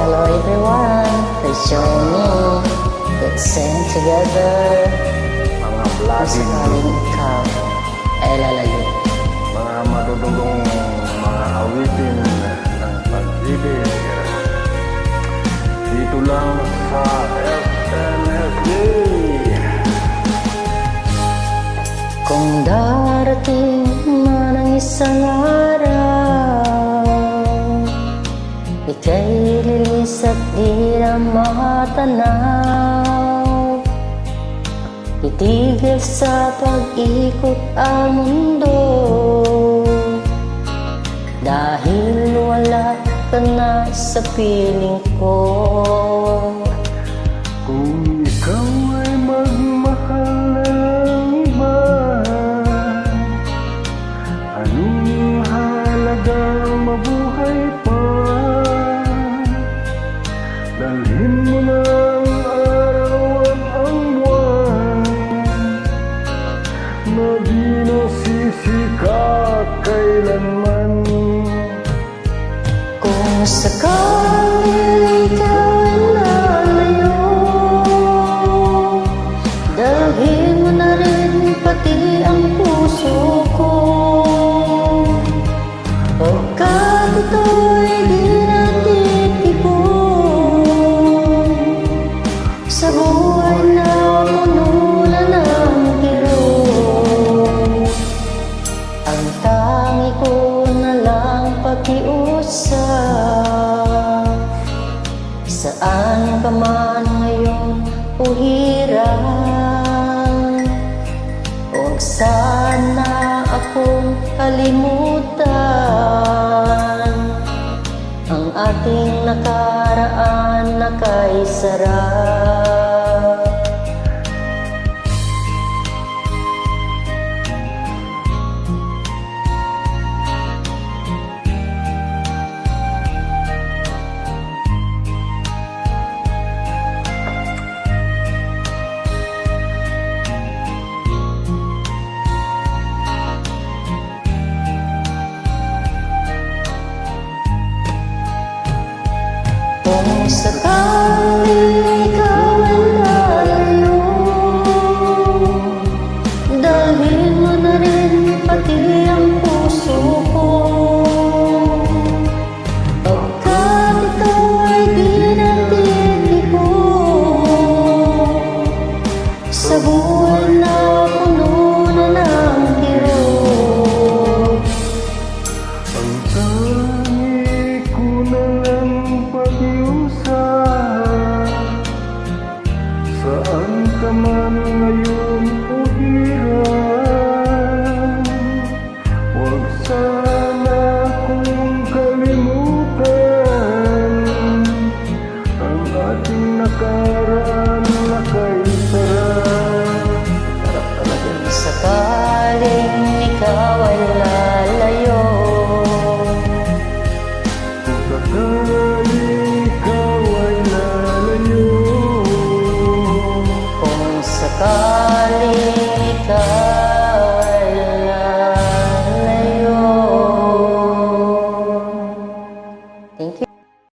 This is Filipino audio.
Hello everyone, please join me. Let's sing together. Mga Kung vlogging, sakaling ikaw ay lalayo. mga madudugong mga awitin ng pag-ibig. Dito lang sa SNSD. Kung darating man ang isang araw, ika'y lilis at di na matanaw. Itigil sa pag-ikot ang mundo, dahil wala ka na sa piling ko. Kung ikaw ay magmahal ng iba, anong halaga mabuhay pa? Dalhin mo na ang araw at ang buwan, na di nasisikat kailanman. Kung sakaling ikaw ay lalayo, dalhin mo na rin pati ang puso ko. Pagkat ito'y di natitipon sa buhay na puno na ng kirot. Ang tangi ko na lang pakiusap, saan ka man ngayon o hirap, huwag sana akong kalimutan ang ating nakaraan na kaisarap.